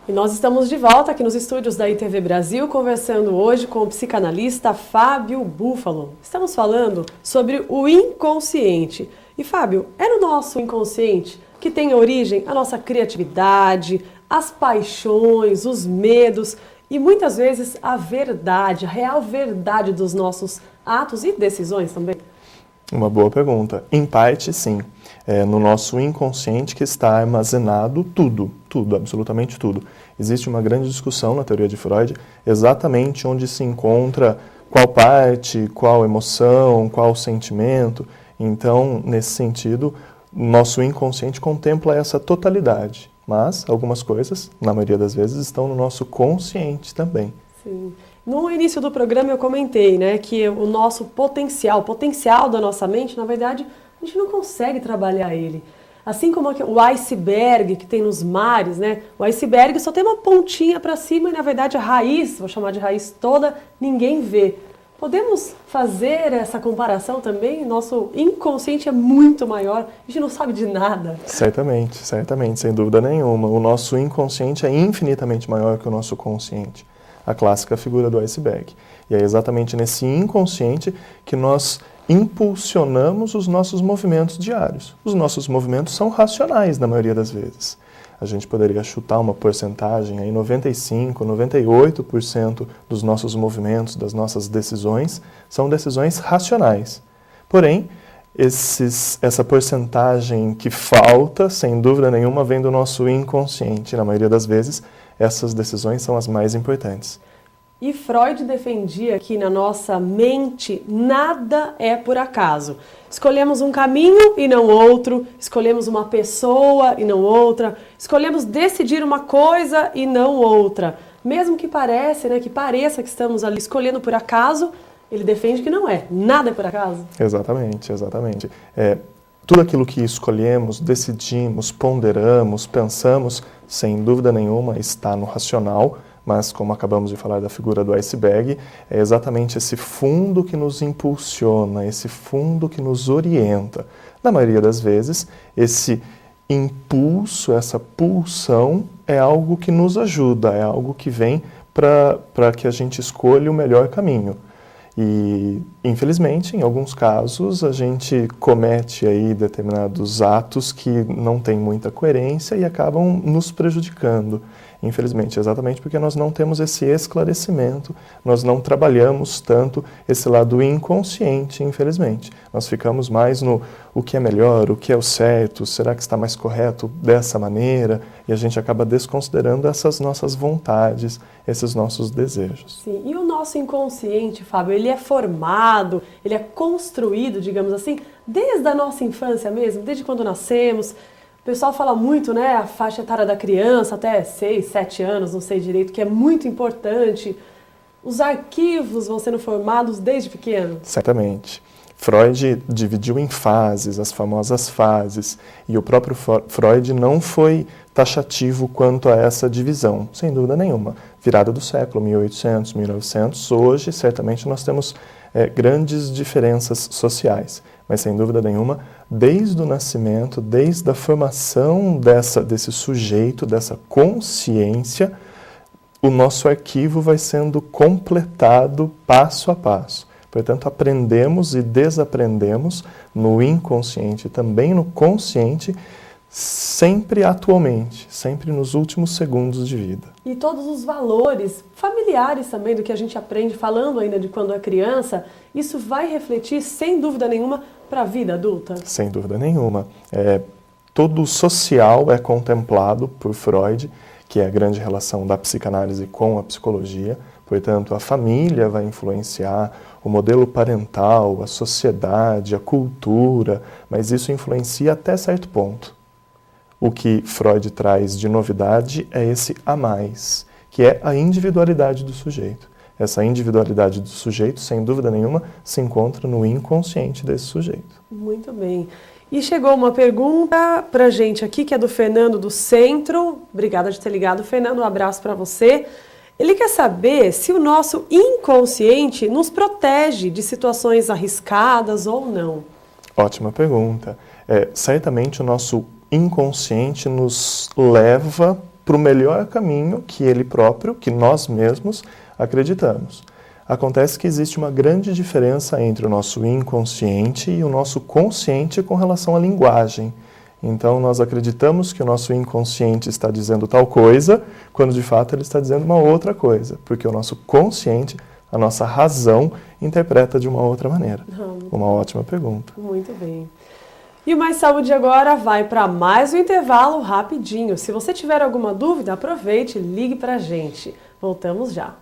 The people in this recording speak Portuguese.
E nós estamos de volta aqui nos estúdios da ITV Brasil, conversando hoje com o psicanalista Fábio Búfalo. Estamos falando sobre o inconsciente. E Fábio, é no nosso inconsciente que tem origem a nossa criatividade, as paixões, os medos e muitas vezes a verdade, a real verdade dos nossos atos e decisões também? Uma boa pergunta. Em parte, sim. É no nosso inconsciente que está armazenado tudo, absolutamente tudo. Existe uma grande discussão na teoria de Freud exatamente onde se encontra qual parte, qual emoção, qual sentimento. Então, nesse sentido, nosso inconsciente contempla essa totalidade. Mas algumas coisas, na maioria das vezes, estão no nosso consciente também. Sim. No início do programa eu comentei, né, que o nosso potencial, o potencial da nossa mente, na verdade, a gente não consegue trabalhar ele. Assim como o iceberg que tem nos mares, né, o iceberg só tem uma pontinha para cima e, na verdade, a raiz, vou chamar de raiz toda, ninguém vê. Podemos fazer essa comparação também? Nosso inconsciente é muito maior, a gente não sabe de nada. Certamente, sem dúvida nenhuma. O nosso inconsciente é infinitamente maior que o nosso consciente. A clássica figura do iceberg. E é exatamente nesse inconsciente que nós impulsionamos os nossos movimentos diários. Os nossos movimentos são racionais na maioria das vezes. A gente poderia chutar uma porcentagem, aí 95%, 98% dos nossos movimentos, das nossas decisões, são decisões racionais. Porém, essa porcentagem que falta, sem dúvida nenhuma, vem do nosso inconsciente. Na maioria das vezes, essas decisões são as mais importantes. E Freud defendia que na nossa mente nada é por acaso. Escolhemos um caminho e não outro, escolhemos uma pessoa e não outra, escolhemos decidir uma coisa e não outra. Mesmo que pareça que estamos ali escolhendo por acaso, ele defende que não é, nada é por acaso. Exatamente. Tudo aquilo que escolhemos, decidimos, ponderamos, pensamos, sem dúvida nenhuma está no racional, mas como acabamos de falar da figura do iceberg, é exatamente esse fundo que nos impulsiona, esse fundo que nos orienta. Na maioria das vezes, esse impulso, essa pulsão é algo que nos ajuda, é algo que vem para que a gente escolha o melhor caminho. E, infelizmente, em alguns casos, a gente comete aí determinados atos que não têm muita coerência e acabam nos prejudicando. Infelizmente, exatamente porque nós não temos esse esclarecimento, nós não trabalhamos tanto esse lado inconsciente, infelizmente. Nós ficamos mais no o que é melhor, o que é o certo, será que está mais correto dessa maneira? E a gente acaba desconsiderando essas nossas vontades, esses nossos desejos. Sim, e o nosso inconsciente, Fábio, ele é formado, ele é construído, digamos assim, desde a nossa infância mesmo, desde quando nascemos. O pessoal fala muito, né, a faixa etária da criança, até 6, 7 anos, não sei direito, que é muito importante. Os arquivos vão sendo formados desde pequeno. Certamente. Freud dividiu em fases, as famosas fases, e o próprio Freud não foi taxativo quanto a essa divisão, sem dúvida nenhuma. Virada do século, 1800, 1900, hoje certamente nós temos grandes diferenças sociais, mas sem dúvida nenhuma, desde o nascimento, desde a formação desse sujeito, dessa consciência, o nosso arquivo vai sendo completado passo a passo. Portanto, aprendemos e desaprendemos no inconsciente e também no consciente, sempre atualmente, sempre nos últimos segundos de vida. E todos os valores familiares também do que a gente aprende, falando ainda de quando é criança, isso vai refletir, sem dúvida nenhuma, para a vida adulta? Sem dúvida nenhuma. Todo o social é contemplado por Freud, que é a grande relação da psicanálise com a psicologia. Portanto, a família vai influenciar, o modelo parental, a sociedade, a cultura, mas isso influencia até certo ponto. O que Freud traz de novidade é esse a mais, que é a individualidade do sujeito. Essa individualidade do sujeito, sem dúvida nenhuma, se encontra no inconsciente desse sujeito. Muito bem. E chegou uma pergunta pra gente aqui, que é do Fernando do Centro. Obrigada de ter ligado, Fernando. Um abraço para você. Ele quer saber se o nosso inconsciente nos protege de situações arriscadas ou não. Ótima pergunta. Certamente o nosso inconsciente nos leva para o melhor caminho que ele próprio, que nós mesmos acreditamos. Acontece que existe uma grande diferença entre o nosso inconsciente e o nosso consciente com relação à linguagem. Então, nós acreditamos que o nosso inconsciente está dizendo tal coisa, quando de fato ele está dizendo uma outra coisa, porque o nosso consciente, a nossa razão, interpreta de uma outra maneira. Uma ótima pergunta. Muito bem. E o Mais Saúde agora vai para mais um intervalo rapidinho. Se você tiver alguma dúvida, aproveite e ligue para a gente. Voltamos já.